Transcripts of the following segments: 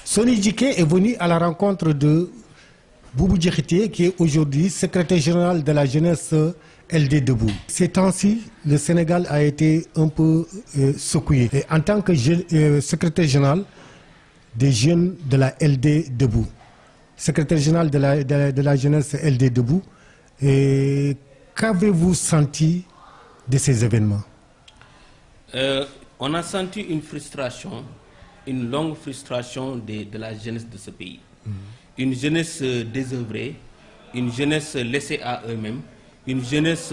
Sony Djiké est venu à la rencontre de Boubou Diakité, qui est aujourd'hui secrétaire général de la jeunesse LD Debout. Ces temps-ci, le Sénégal a été un peu secoué. Et en tant que secrétaire général des jeunes de la LD Debout, secrétaire général de la jeunesse LD Debout, qu'avez-vous senti de ces événements? On a senti une frustration, une longue frustration de la jeunesse de ce pays. Une jeunesse désœuvrée, une jeunesse laissée à eux-mêmes, une jeunesse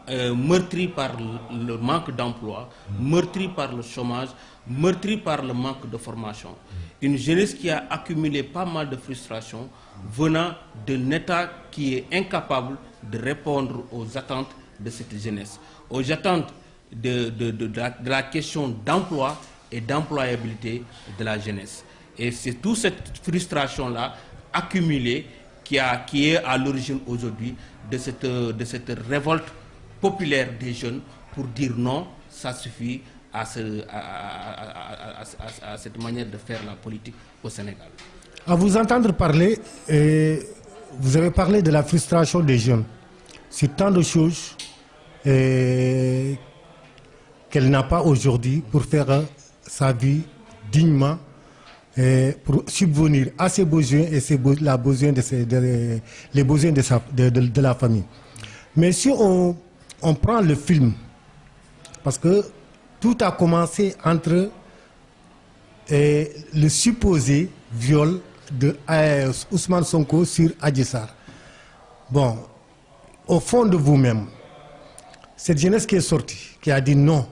meurtrie par le manque d'emploi, meurtrie par le chômage, meurtrie par le manque de formation. Une jeunesse qui a accumulé pas mal de frustrations venant d'un État qui est incapable de répondre aux attentes de cette jeunesse, aux attentes de la question d'emploi et d'employabilité de la jeunesse. Et c'est toute cette frustration-là accumulée qui est à l'origine aujourd'hui de cette révolte populaire des jeunes pour dire non, ça suffit à cette manière de faire la politique au Sénégal. À vous entendre parler, vous avez parlé de la frustration des jeunes sur tant de choses qu'elle n'a pas aujourd'hui pour faire sa vie dignement, pour subvenir à ses besoins et les besoins de la famille. Mais si on prend le film, parce que tout a commencé entre le supposé viol de Ousmane Sonko sur Adji Sarr. Bon, au fond de vous-même, cette jeunesse qui est sortie, qui a dit non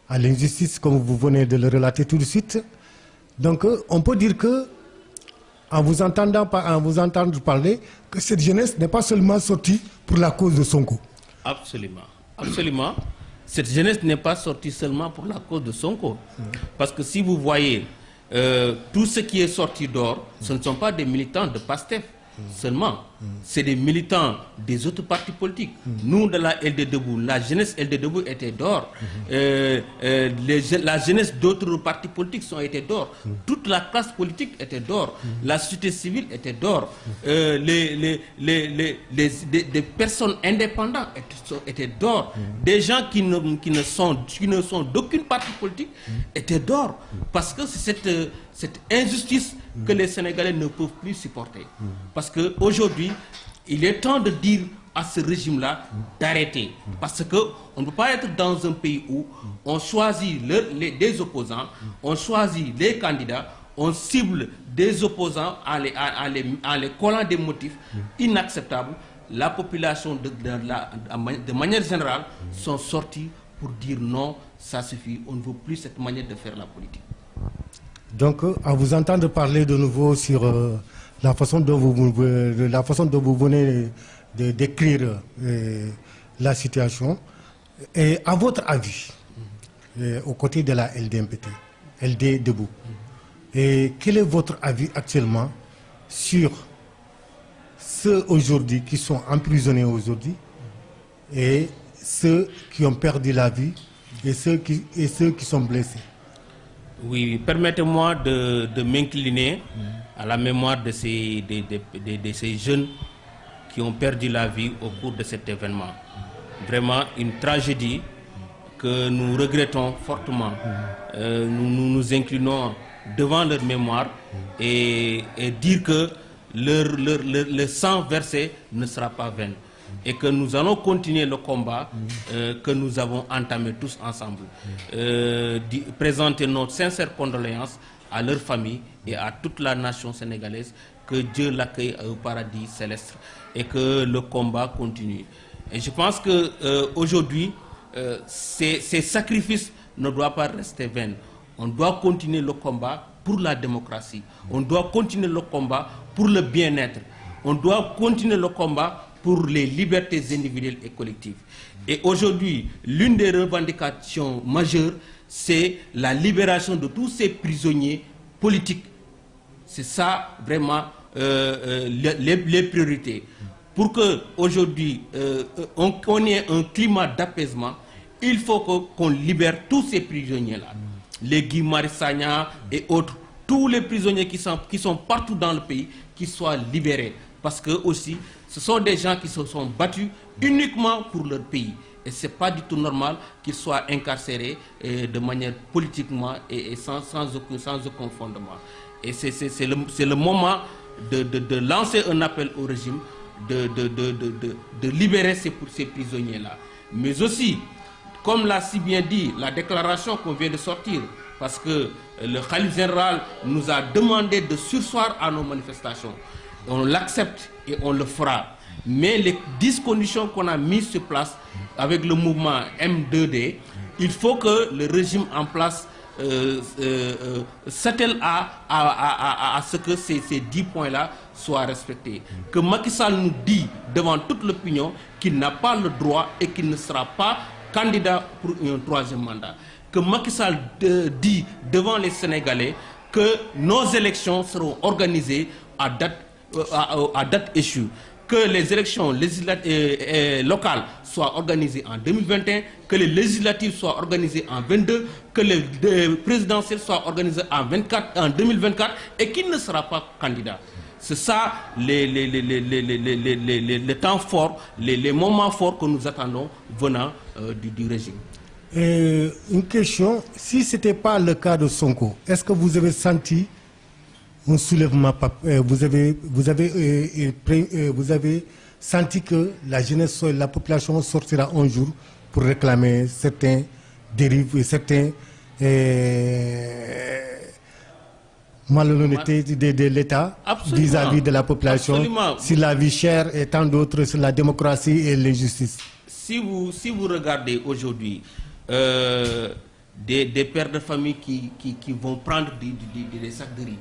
à l'injustice, comme vous venez de le relater tout de suite, donc on peut dire que, en vous entendant parler, que cette jeunesse n'est pas seulement sortie pour la cause de Sonko. Absolument, absolument. Cette jeunesse n'est pas sortie seulement pour la cause de Sonko. Parce que si vous voyez tout ce qui est sorti dehors, ce ne sont pas des militants de PASTEF seulement. C'est des militants des autres partis politiques. Nous, de la LD Debout, la jeunesse LD Debout était dehors. La jeunesse d'autres partis politiques ont été dehors. Toute la classe politique était dehors. La société civile était dehors. Des personnes indépendantes étaient dehors. Des gens qui ne sont d'aucune parti politique étaient dehors. Parce que c'est cette injustice que les Sénégalais ne peuvent plus supporter. Parce qu'aujourd'hui, il est temps de dire à ce régime-là d'arrêter. Parce qu'on ne peut pas être dans un pays où on choisit des opposants, on choisit les candidats, on cible des opposants en les collant des motifs inacceptables. La population, de manière générale, sont sortis pour dire non, ça suffit, on ne veut plus cette manière de faire la politique. Donc, à vous entendre parler de nouveau sur la façon dont vous venez de décrire la situation, et à votre avis, aux côtés de la LDMPT, LD Debout, et quel est votre avis actuellement sur ceux aujourd'hui qui sont emprisonnés aujourd'hui et ceux qui ont perdu la vie et ceux qui sont blessés? Oui, permettez-moi de m'incliner à la mémoire de ces jeunes qui ont perdu la vie au cours de cet événement. Vraiment une tragédie que nous regrettons fortement. Nous nous inclinons devant leur mémoire et dire que le sang versé ne sera pas vain. Et que nous allons continuer le combat que nous avons entamé tous ensemble. Présenter notre sincère condoléance à leur famille et à toute la nation sénégalaise, que Dieu l'accueille au paradis céleste et que le combat continue. Et je pense qu'aujourd'hui, ces sacrifices ne doivent pas rester vains. On doit continuer le combat pour la démocratie. On doit continuer le combat pour le bien-être. On doit continuer le combat pour les libertés individuelles et collectives. Et aujourd'hui, l'une des revendications majeures, c'est la libération de tous ces prisonniers politiques. C'est ça vraiment les priorités. Pour qu'aujourd'hui, on ait un climat d'apaisement, il faut qu'on libère tous ces prisonniers-là. Les Guy Marius Sagna et autres, tous les prisonniers qui sont partout dans le pays, qu'ils soient libérés. Parce que aussi, ce sont des gens qui se sont battus uniquement pour leur pays. Et ce n'est pas du tout normal qu'ils soient incarcérés de manière politiquement et sans aucun fondement. Et c'est le moment de lancer un appel au régime de libérer ces prisonniers-là. Mais aussi, comme l'a si bien dit la déclaration qu'on vient de sortir, parce que le Khalife général nous a demandé de surseoir à nos manifestations. On l'accepte et on le fera. Mais les 10 conditions qu'on a mises sur place avec le mouvement M2D, il faut que le régime en place s'attelle à ce que ces 10 points-là soient respectés. Que Macky Sall nous dit devant toute l'opinion qu'il n'a pas le droit et qu'il ne sera pas candidat pour un 3e mandat. Que Macky Sall dit devant les Sénégalais que nos élections seront organisées à date échue. Que les élections locales soient organisées en 2021, que les législatives soient organisées en 2022, que les présidentielles soient organisées en 2024 et qu'il ne sera pas candidat. C'est ça les temps forts, les moments forts que nous attendons venant du régime. Une question, si ce n'était pas le cas de Sonko, est-ce que vous avez senti un soulèvement, vous avez senti que la jeunesse, la population sortira un jour pour réclamer certains dérives, certains malhonnêtetés de l'État vis-à-vis de la population, absolument. Sur la vie chère et tant d'autres, sur la démocratie et l'injustice. Si vous regardez aujourd'hui des pères de famille qui vont prendre des sacs de riz,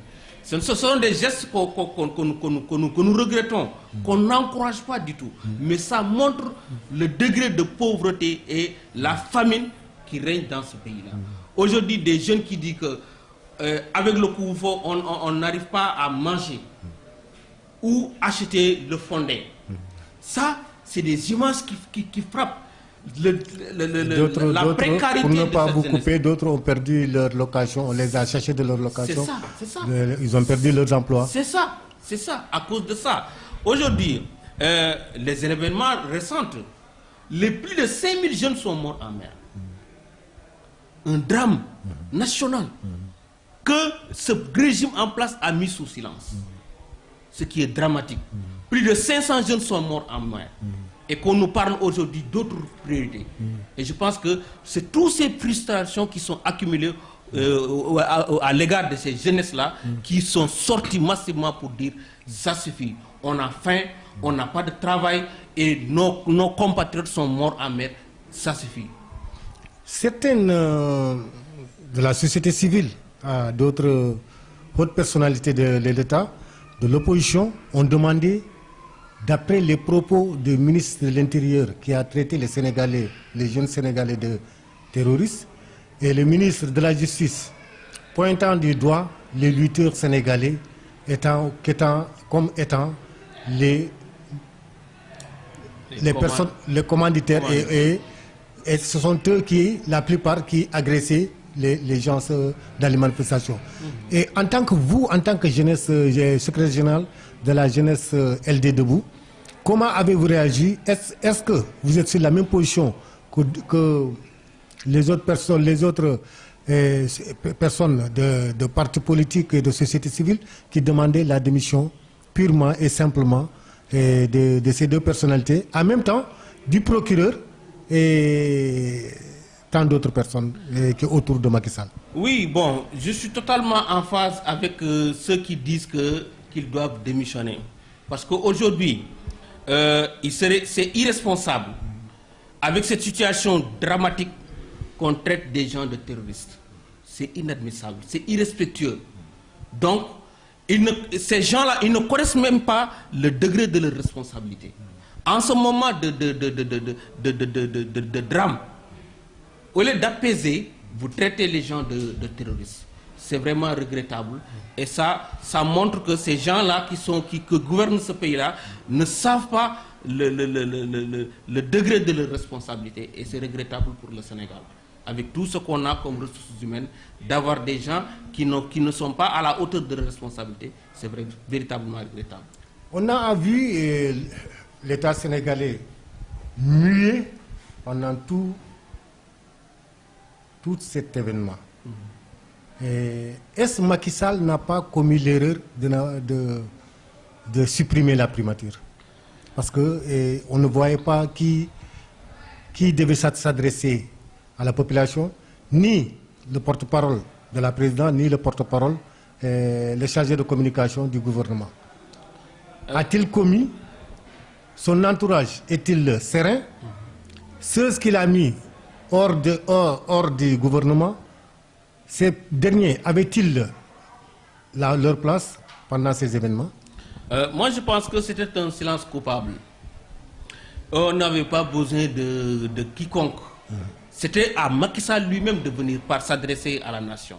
ce sont des gestes que nous regrettons, qu'on n'encourage pas du tout. Mais ça montre le degré de pauvreté et la famine qui règne dans ce pays-là. Aujourd'hui, des jeunes qui disent que avec le couvre-feu, on n'arrive pas à manger ou acheter le fondé. Ça, c'est des images qui frappent. La précarité. Pour ne pas vous couper, d'autres ont perdu leur location, on les a cherchés de leur location. C'est ça. Ils ont perdu leurs emplois. C'est ça, à cause de ça. Aujourd'hui, les événements récents, les plus de 5000 jeunes sont morts en mer. Un drame national que ce régime en place a mis sous silence. Ce qui est dramatique. Plus de 500 jeunes sont morts en mer. Et qu'on nous parle aujourd'hui d'autres priorités. Et je pense que c'est toutes ces frustrations qui sont accumulées à l'égard de ces jeunesses-là qui sont sorties massivement pour dire ça suffit. On a faim, on n'a pas de travail et nos compatriotes sont morts en mer. Ça suffit. Certaines de la société civile, d'autres hautes personnalités de l'État, de l'opposition, ont demandé, d'après les propos du ministre de l'Intérieur qui a traité les Sénégalais, les jeunes Sénégalais de terroristes, et le ministre de la Justice pointant du doigt les lutteurs sénégalais comme étant les personnes, les commanditaires et ce sont eux qui, la plupart, qui agressaient les gens dans les manifestations. Et en tant que jeunesse, secrétaire général de la jeunesse LD Debout, comment avez-vous réagi? Est-ce que vous êtes sur la même position que les autres personnes, de partis politiques et de société civile qui demandaient la démission purement et simplement de ces deux personnalités, en même temps du procureur et tant d'autres personnes qui autour de Macky Sall? Oui, bon, je suis totalement en phase avec ceux qui disent qu'ils doivent démissionner. Parce qu'aujourd'hui, c'est irresponsable, avec cette situation dramatique, qu'on traite des gens de terroristes. C'est inadmissible, c'est irrespectueux. Donc, ces gens-là, ils ne connaissent même pas le degré de leur responsabilité. En ce moment de drame, au lieu d'apaiser, vous traitez les gens de terroristes. C'est vraiment regrettable. Et ça montre que ces gens-là qui gouvernent ce pays-là ne savent pas le degré de leur responsabilité. Et c'est regrettable pour le Sénégal. avec tout ce qu'on a comme ressources humaines, d'avoir des gens qui ne sont pas à la hauteur de leurs responsabilités, c'est véritablement regrettable. On a vu l'État sénégalais muet pendant tout cet événement. Est-ce que Macky Sall n'a pas commis l'erreur de supprimer la primature? Parce qu'on ne voyait pas qui devait s'adresser à la population, ni le porte-parole de la présidente, ni le porte-parole, le chargé de communication du gouvernement. A-t-il commis? Son entourage est-il serein? Ceux qu'il a mis hors du gouvernement, ces derniers avaient-ils leur place pendant ces événements? Moi, je pense que c'était un silence coupable. On n'avait pas besoin de quiconque. C'était à Macky Sall lui-même de venir par s'adresser à la nation.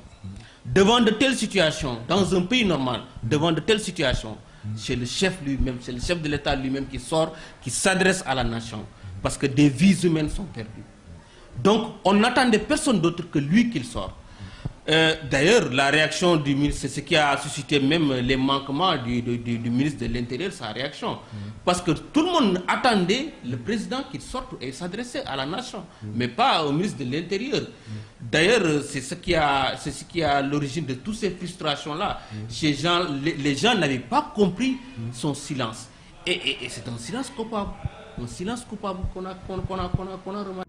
Devant de telles situations, dans un pays normal, devant de telles situations, c'est le chef lui-même, c'est le chef de l'État lui-même qui sort, qui s'adresse à la nation. Parce que des vies humaines sont perdues. Donc, on n'attendait personne d'autre que lui qu'il sort. D'ailleurs, la réaction du ministre, c'est ce qui a suscité même les manquements du ministre de l'Intérieur, sa réaction. Parce que tout le monde attendait le président qu'il sorte et s'adressait à la nation, mais pas au ministre de l'Intérieur. D'ailleurs, c'est ce qui a l'origine de toutes ces frustrations-là. Les gens n'avaient pas compris son silence. Et c'est un silence coupable. Un silence coupable qu'on a remarqué.